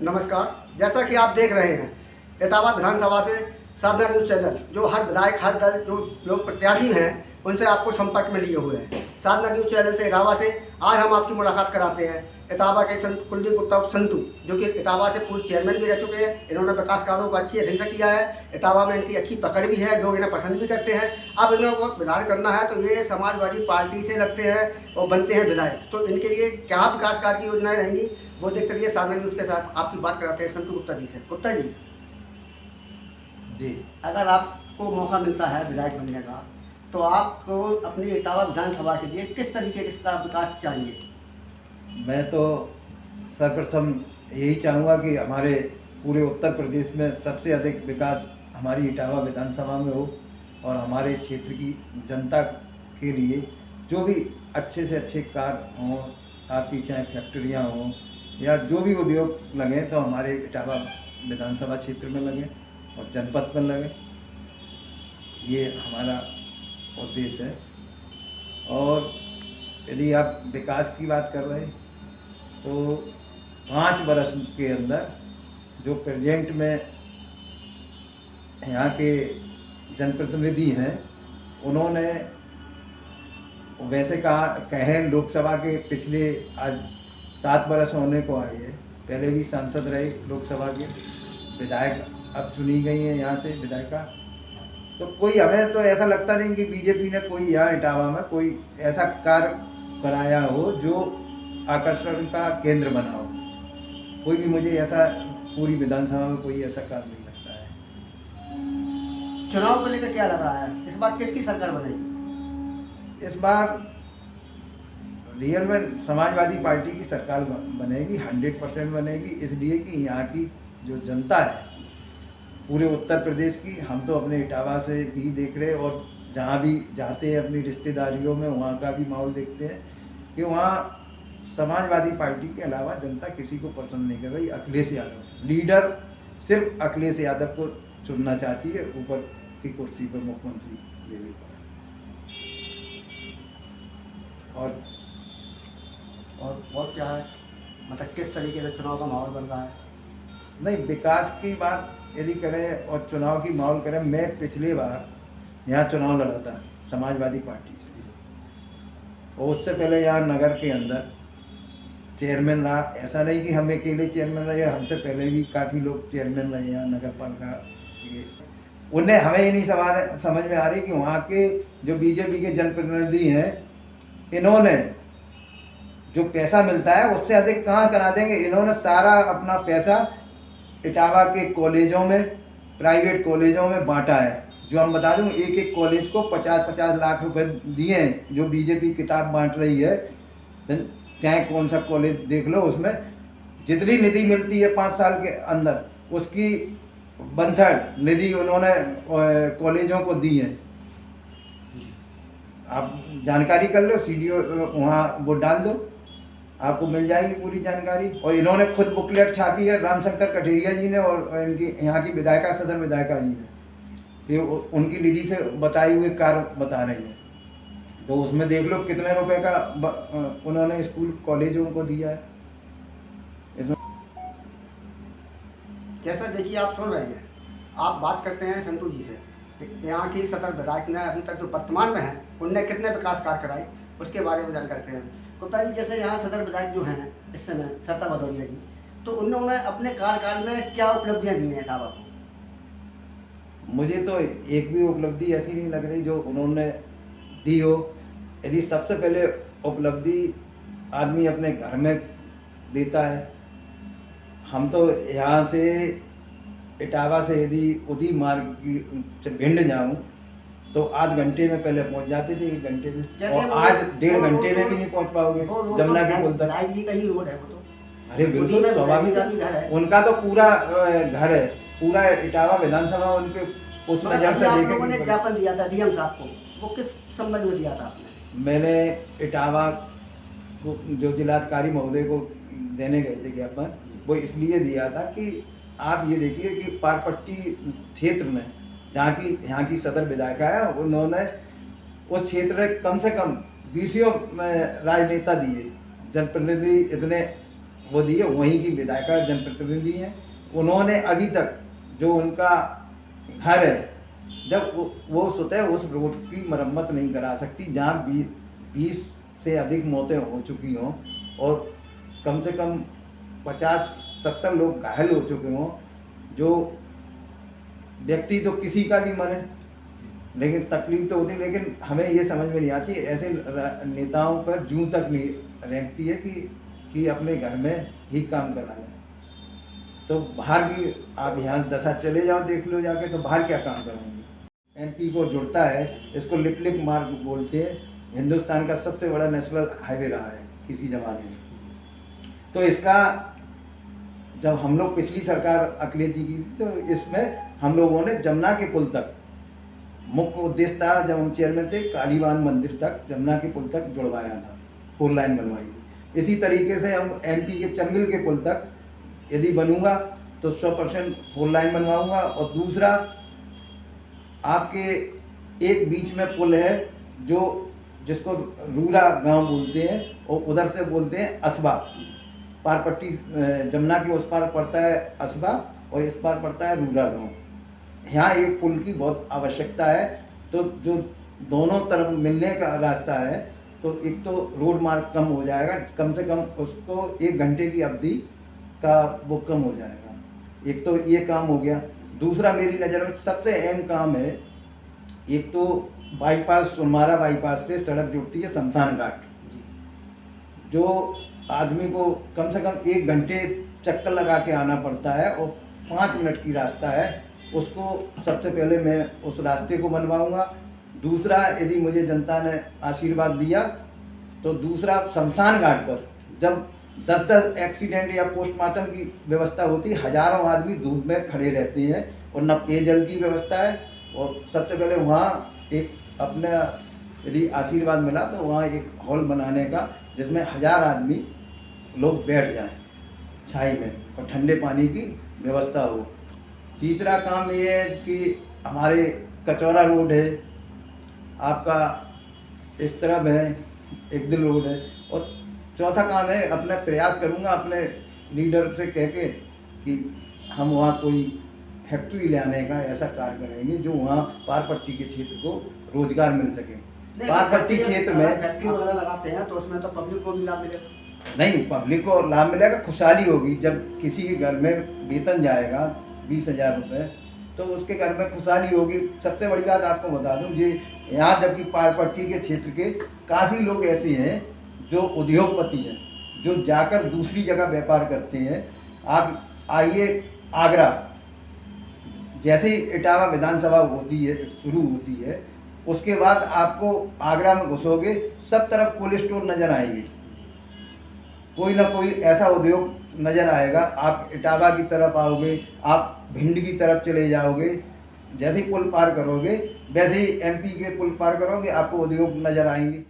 नमस्कार। जैसा कि आप देख रहे हैं, इटावा विधानसभा से साधना न्यूज़ चैनल जो हर विधायक, हर दल, जो लोग प्रत्याशी हैं, उनसे आपको संपर्क में लिए हुए हैं। साधना न्यूज़ चैनल से इटावा से आज हम आपकी मुलाकात कराते हैं इटावा के कुलदीप गुप्ता संतू, जो कि इटावा से पूर्व चेयरमैन भी रह चुके हैं। इन्होंने विकास कार्यों को अच्छी ढंग से किया है। इटावा में इनकी अच्छी पकड़ भी है, लोग इन्हें पसंद भी करते हैं। अब इन्हें को विधायक करना है तो ये समाजवादी पार्टी से लगते हैं और बनते हैं विधायक। तो इनके लिए क्या विकास कार्य की योजनाएं रहेंगी, वो देखते रहिए। साधना न्यूज़ के साथ आपकी बात कराते हैं संतू गुप्ता जी से। गुप्ता जी, अगर आपको मौका मिलता है विधायक बनने का, तो आपको अपनी इटावा विधानसभा के लिए किस तरीके का विकास चाहिए? मैं तो सर्वप्रथम यही चाहूँगा कि हमारे पूरे उत्तर प्रदेश में सबसे अधिक विकास हमारी इटावा विधानसभा में हो और हमारे क्षेत्र की जनता के लिए जो भी अच्छे से अच्छे कार्य हों, आपकी चाहे फैक्ट्रियाँ हों या जो भी उद्योग लगें तो हमारे इटावा विधानसभा क्षेत्र में लगें और जनपद में लगें। ये हमारा उद्देश्य है। और यदि आप विकास की बात कर रहे हैं तो 5 वर्ष के अंदर जो प्रेजेंट में यहाँ के जनप्रतिनिधि हैं, उन्होंने वैसे कहें लोकसभा के पिछले आज 7 वर्ष होने को आए हैं। पहले भी सांसद रहे लोकसभा के, विधायक अब चुनी गई हैं यहाँ से विधायिका। तो कोई हमें तो ऐसा लगता नहीं कि बीजेपी ने कोई यहाँ इटावा में कोई ऐसा कार्य कराया हो जो आकर्षण का केंद्र बना हो। कोई भी मुझे ऐसा पूरी विधानसभा में कोई ऐसा कार्य नहीं लगता है। चुनाव को लेकर क्या लग रहा है, इस बार किसकी सरकार बनेगी? इस बार रियल में समाजवादी पार्टी की सरकार बनेगी, 100% बनेगी। इसलिए कि यहाँ की जो जनता है पूरे उत्तर प्रदेश की, हम तो अपने इटावा से ही देख रहे और जहाँ भी जाते हैं अपनी रिश्तेदारियों में, वहाँ का भी माहौल देखते हैं कि वहाँ समाजवादी पार्टी के अलावा जनता किसी को पसंद नहीं कर रही। अखिलेश यादव लीडर, सिर्फ अखिलेश यादव को चुनना चाहती है ऊपर की कुर्सी पर मुख्यमंत्री लेने पर। और क्या है, मतलब किस तरीके से चुनाव का माहौल बन रहा है? नहीं, विकास की बात यदि करें और चुनाव की माहौल करें, मैं पिछली बार यहाँ चुनाव लड़ा था समाजवादी पार्टी से और उससे पहले यहाँ नगर के अंदर चेयरमैन रहा। ऐसा नहीं कि हम अकेले चेयरमैन रहे, हमसे पहले भी काफ़ी लोग चेयरमैन रहे यहाँ नगर पालिका के। उन्हें हमें ये नहीं समझ में आ रही कि वहाँ के जो बीजेपी के जनप्रतिनिधि हैं, इन्होंने जो पैसा मिलता है उससे अधिक कहाँ करा देंगे। इन्होंने सारा अपना पैसा इटावा के कॉलेजों में, प्राइवेट कॉलेजों में बांटा है। जो हम बता दूं, एक एक कॉलेज को 50-50 लाख रुपए दिए हैं। जो बीजेपी किताब बांट रही है, चाहे कौन सा कॉलेज देख लो, उसमें जितनी निधि मिलती है 5 साल के अंदर, उसकी 1/3 निधि उन्होंने कॉलेजों को दी है। आप जानकारी कर लो, सीडीओ वहाँ वो डाल दो, आपको मिल जाएगी पूरी जानकारी। और इन्होंने खुद बुकलेट छापी है, रामशंकर कठेरिया जी ने और इनकी यहाँ की विधायिका, सदर विधायिका जी ने, तो उनकी निधि से बताए हुए कार्य बता रही है। तो उसमें देख लो कितने रुपए का उन्होंने स्कूल कॉलेजों को दिया है। इसमें जैसा देखिए, आप सुन रहे हैं, आप बात करते हैं संतू जी से, यहाँ की सदर विधायक ने अभी तक जो वर्तमान में है उनने कितने विकास कार्य कराए, उसके बारे में जानकारी करते हैं। गुप्ता जी, जैसे यहाँ सदर विधायक जो हैं इस समय सरिता भदौरिया जी, तो उन्होंने अपने कार्यकाल में क्या उपलब्धियाँ दी हैं इटावा को? मुझे तो एक भी उपलब्धि ऐसी नहीं लग रही जो उन्होंने दी हो। यदि सबसे पहले उपलब्धि आदमी अपने घर में देता है। हम तो यहाँ से इटावा से यदि उदी मार्ग की भिंड जाऊँ तो आध घंटे में पहले पहुँच जाते थे, 1 घंटे में, और आज 1.5 घंटे में भी नहीं पहुँच पाओगे जमुना के पुल तक। जी का ही रोड है वो तो। अरे बिल्कुल स्वाभाविक है, उनका तो पूरा घर है, पूरा इटावा विधानसभा उनके उस नज़र से देखे। मैंने ज्ञापन दिया था डीएम साहब को, वो किस संबंध में दिया था आपने? मैंने इटावा को जो जिलाधिकारी महोदय को देने गए थे ज्ञापन, वो इसलिए दिया था कि आप ये देखिए कि पारपट्टी क्षेत्र में जहाँ की यहाँ की सदर विधायिका है, उन्होंने उस क्षेत्र में कम से कम 20 राजनेता दिए, जनप्रतिनिधि इतने वो दिए, वहीं की विधायिका जनप्रतिनिधि हैं। उन्होंने अभी तक जो उनका घर है, जब वो स्वतः उस रोड की मरम्मत नहीं करा सकती जहाँ 20 से अधिक मौतें हो चुकी हों और कम से कम 50-70 लोग घायल हो चुके हों। जो व्यक्ति तो किसी का भी मन है, लेकिन तकलीफ तो होती है, लेकिन हमें ये समझ में नहीं आती ऐसे नेताओं पर जूं तक नहीं रेंगती है कि अपने घर में ही काम करा लें। तो बाहर भी आप यहाँ दशा चले जाओ, देख लो जाके, तो बाहर क्या काम करेंगे। एमपी को जुड़ता है, इसको लिप मार्ग बोलते हैं, हिंदुस्तान का सबसे बड़ा नेशनल हाईवे रहा है किसी ज़माने में। तो इसका जब हम लोग पिछली सरकार अखिलेश जी की थी, तो इसमें हम लोगों ने जमुना के पुल तक, मुख्य उद्देश्य था जब हम चेयरमैन थे, कालीबान मंदिर तक, जमुना के पुल तक जुड़वाया था, 4 लाइन बनवाई थी। इसी तरीके से हम एमपी के चंबिल के पुल तक यदि बनूंगा तो 100% 4 लाइन बनवाऊंगा। और दूसरा, आपके एक बीच में पुल है जिसको रूरा गांव बोलते हैं और उधर से बोलते हैं असबा, पार पट्टी जमुना के उस पार पड़ता है असबा और इस पार पड़ता है रूरा गांव। यहाँ एक पुल की बहुत आवश्यकता है। तो जो दोनों तरफ मिलने का रास्ता है, तो एक तो रोड मार्ग कम हो जाएगा, कम से कम उसको 1 घंटे की अवधि का वो कम हो जाएगा। एक तो ये काम हो गया। दूसरा मेरी नज़र में सबसे अहम काम है, एक तो बाईपास, सोनमारा बाईपास से सड़क जुड़ती है शमशान घाट, जो आदमी को कम से कम 1 घंटे चक्कर लगा के आना पड़ता है और 5 मिनट की रास्ता है। उसको सबसे पहले मैं उस रास्ते को बनवाऊंगा। दूसरा, यदि मुझे जनता ने आशीर्वाद दिया तो दूसरा, शमशान घाट पर जब 10-10 एक्सीडेंट या पोस्टमार्टम की व्यवस्था होती है, हजारों आदमी धूप में खड़े रहते हैं और न पेयजल की व्यवस्था है। और सबसे पहले वहाँ एक अपने यदि आशीर्वाद मिला तो वहाँ एक हॉल बनाने का, जिसमें 1000 आदमी लोग बैठ जाएं छाई में और ठंडे पानी की व्यवस्था हो। तीसरा काम ये है कि हमारे कचौरा रोड है, आपका इस तरफ है, एक दिल रोड है। और चौथा काम है, अपना प्रयास करूँगा अपने लीडर से कह के कि हम वहाँ कोई फैक्ट्री ले आने का ऐसा कार्य करेंगे जो वहाँ पारपट्टी के क्षेत्र को रोजगार मिल सके। पारपट्टी क्षेत्र में फैक्ट्री वगैरह लगाते हैं तो उसमें तो पब्लिक को भी लाभ मिलेगा। नहीं, पब्लिक को लाभ मिलेगा, खुशहाली होगी। जब किसी के घर में वेतन जाएगा 20,000 रुपये, तो उसके घर में खुशहाली होगी। सबसे बड़ी बात आपको बता दूं, ये यहाँ जबकि पारपट्टी के क्षेत्र के काफ़ी लोग ऐसे हैं जो उद्योगपति हैं, जो जाकर दूसरी जगह व्यापार करते हैं। आप आइए आगरा, जैसे ही इटावा विधानसभा होती है, शुरू होती है, उसके बाद आपको आगरा में घुसोगे, सब तरफ कोल्ड स्टोर नज़र आएंगे, कोई ना कोई ऐसा उद्योग नज़र आएगा। आप इटावा की तरफ आओगे, आप भिंड की तरफ चले जाओगे, जैसे ही पुल पार करोगे वैसे ही एमपी के पुल पार करोगे, आपको उद्योग नज़र आएंगे।